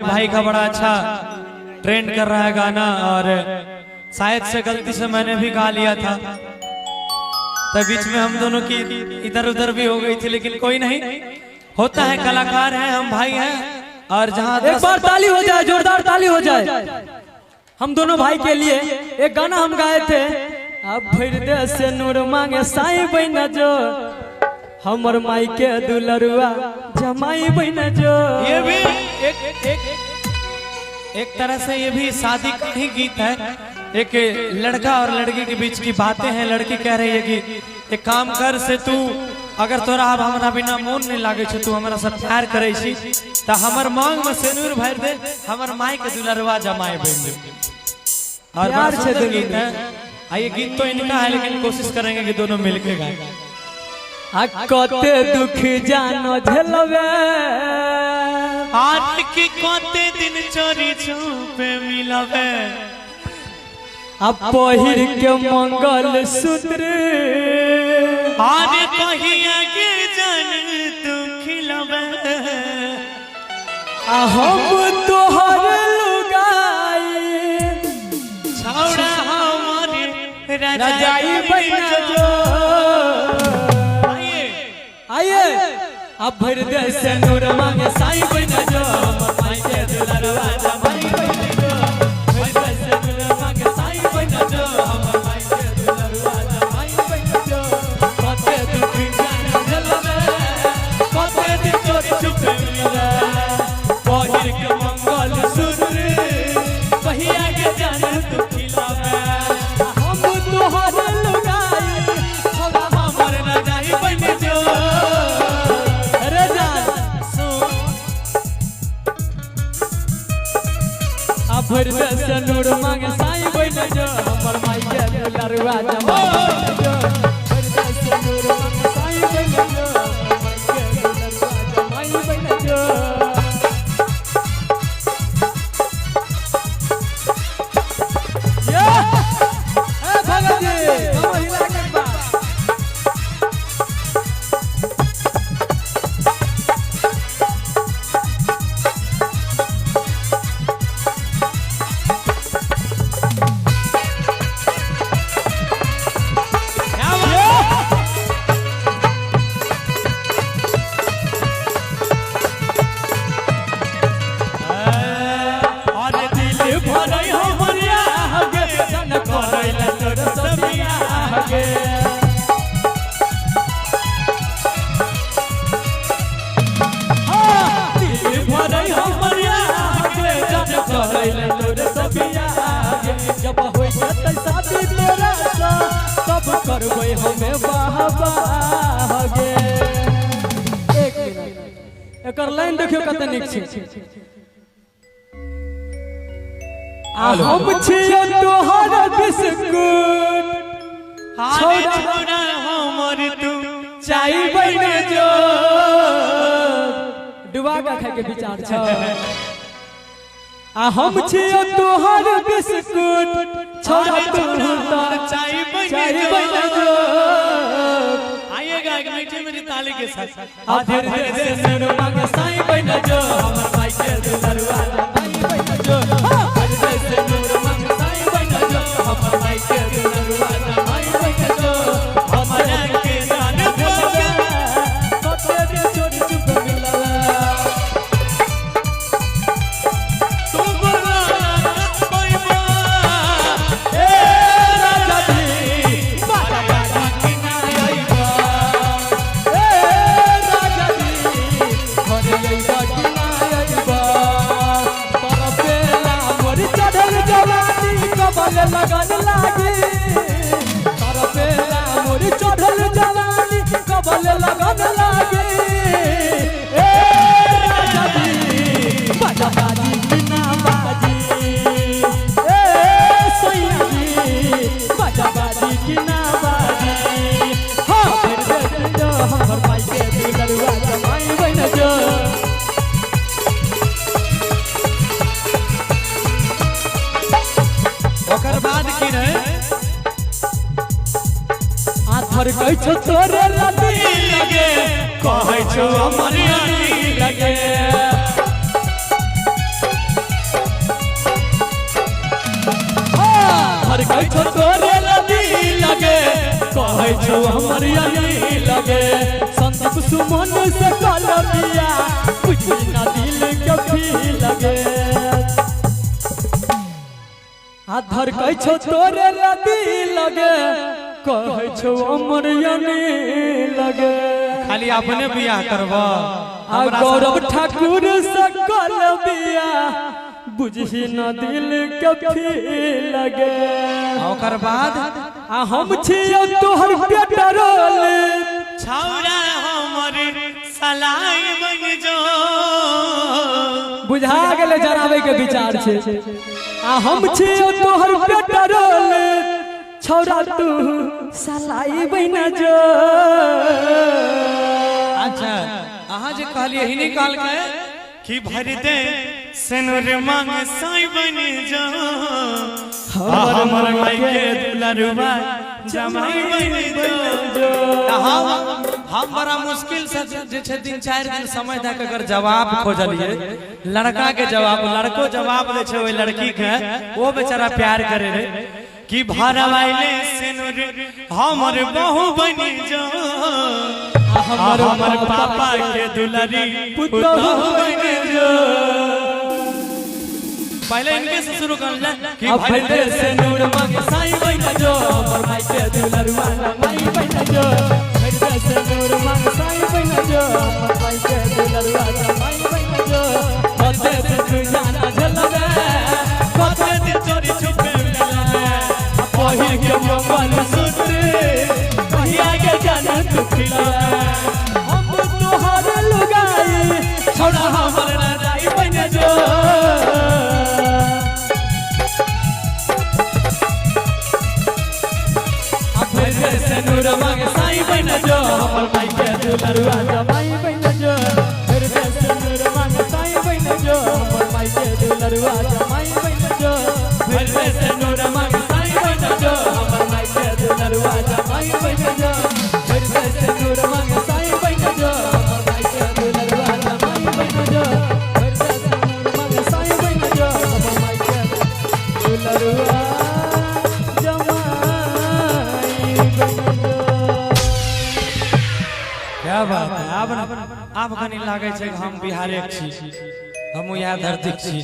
भाई का बड़ा अच्छा ट्रेंड कर रहा है गाना और शायद से गलती से मैंने भी गा लिया था, तो बीच में हम दोनों की इधर उधर भी हो गई थी, लेकिन कोई नहीं, होता है, कलाकार हैं हम, भाई हैं। और जहाँ एक बार ताली हो जाए, जोरदार ताली हो जाए हम दोनों भाई के लिए। एक गाना हम गाए थे, अब भर दे से नूर मांगे साई बहना जो, हमर माई के दुलरुआ जमाई बहना जो। ये भी एक तरह से ये भी शादी का ही गीत है। एक लड़का और लड़की के बीच की बातें हैं। लड़की कह रही है कि एक काम कर से तू अगर तोरा अब हमारा बिना मोन नहीं लागे छे, तू हमारा सब प्यार करे छी, तो हमर मांग में सिंदूर भर दे, हमर माई के दुलरवा जमाए बन दे। और प्यार बड़ा सुंदर गीत है। ये गीत तो इनका है, लेकिन कोशिश करेंगे कि दोनों मिलके गाएं। कते दुख जानो झेलवे, आज की कोते दिन चोरी छुपे मिलवे, अब पहिर के मंगल सूत्र, आज कहिया के जन तू खिलवे, हम तोहर लुगाई छौड़ा हमारे रजाई बना जो। आइए अब भर दे से नूर मांगे साई बना जो, हमर माई के दुलरवा जमाई बना जो। भर दे से नूर मांगे साई बना जो, हमर माई के दुलरवा जमाई बना जो। कते दुख जान झलवे, कते दिन चोरी छुपे मिले, पहिर के मंगल सूत्र, कहिया के जान तू खिलावे, हम तोहर लुगाई छोड़ा हमर रजाई बना जो। भर दे से नूर मांगे साई बना जो, हमर माई के दुलरवा जमाई बना जो। भर दे से नूर मांगे साई बना जो, हमर माई के दुलरवा जमाई बना जो। ये ए भगत जी हम हिला के बा जब हो जाते शादी तेरा सा, तब करबे हमें बाहबागे। एक मिनट एकर लाइन देखियो कते निक छै। हम छियो तोहर बिस्कुट, छोड़ा हमर तू चाय बना जो। डुबा के खाए के विचार छ। हम छियो तोहर बिस्कुट, छोड़ा तू चाय बना जो। आइएगा एक मीठी मेरी ताली के साथ। आधर से नूर मांगे साई बना जो, हमर माई के दुलरवा जमाई बना जो। आधर से नूर मांगे साई बना जो, हमर माई के दुलरवा जमाई बना जो। हमरा के जान बोलवे, कते दिन चोरी छुपे मिलवे, तू बोला कोई बा ए राजा जी बाजा बाजा की ना आईबा, ए राजा जी घरे आईबा की ना आईबा। तरफेला मोर चढ़ल जवानी कबल लगन लागी, तरफेला मोर चढ़ल जवानी कबल लगन लागी। ए राजा जी बाजा बाजी की ना बाजी, ए सैया जी बाजा बाजी की ना बाजी। हाँ फिर दे जो हमर माई के दुलरवा जमाई बना जो। ओकर बाद की रहे आथर कहै छो तोरे लदी लगे, कहै छो हमर लदी लगे। कहै छौ तोरे लदी लगे कहै छौ हमर यानी लगे संदीप सुमन से कल बिया बुझी ना दिल के भी लगे आधर कहै छौ तोरे लदी लगे कहै छौ हमर यानी लगे खाली अपने बियाह करबा आ गौरव ठाकुर से कल बिया बुझी न दिल के लगे ओकर बाद आ हम छियो तोहर पेट्रोल छौरा हमर सलाई बन जो बुझा गेले जरावे के विचार छे आ हम छियो तोहर पेट्रोल छौरा तू सलाई बन जो अच्छा अहाँ जे कहलिए हिनी काल के कि भर दे सनुर मांग साई बन जा हमर माई के दुलरुआ जमाई बन जा हम बड़ा मुश्किल से जे छे 3-4 दिन समय तक अगर जवाब खोजलिए लड़का के जवाब लड़को जवाब दे छे ओई लड़की के वो बेचारा प्यार करे रे कि भरवाइले सनुर हमर बहू बन जा हमर पापा के दुलरी पुतहु बन जो पहले इनके से शुरू कर ले कि भइले से नूर मांगे साईं बन जो हमर माई के दुलरुआ माई बन जो भइले से नूर मांगे साईं बन जो हमर माई के दुलरुआ माई बन जो कते से तू जाना झलवे कते से चोरी छुपे मिलवे पहिर के मोबाइल सूत्र कहिया के जाना तू खिलवे हम तोहर लुगाई छोड़ा हमर राजाई बन जो नूर मांगे साईं बन जो हमर माई के दुलरुआ जमाई बन जो फिर से नूर मांगे साईं बन जो हमर माई के दुलरुआ जमाई बन जो फिर से नूर मांगे साईं बन जो हमर माई के दुलरुआ जमाई बन जो फिर से नूर मांगे साईं बन जो हमर माई के दुलरुआ जमाई बन जो फिर से नूर मांगे साईं बन जो हमर माई के दुलरुआ क्या बात है आप कनी लागे छै हम बिहारे छी हम यहाँ धरती छी।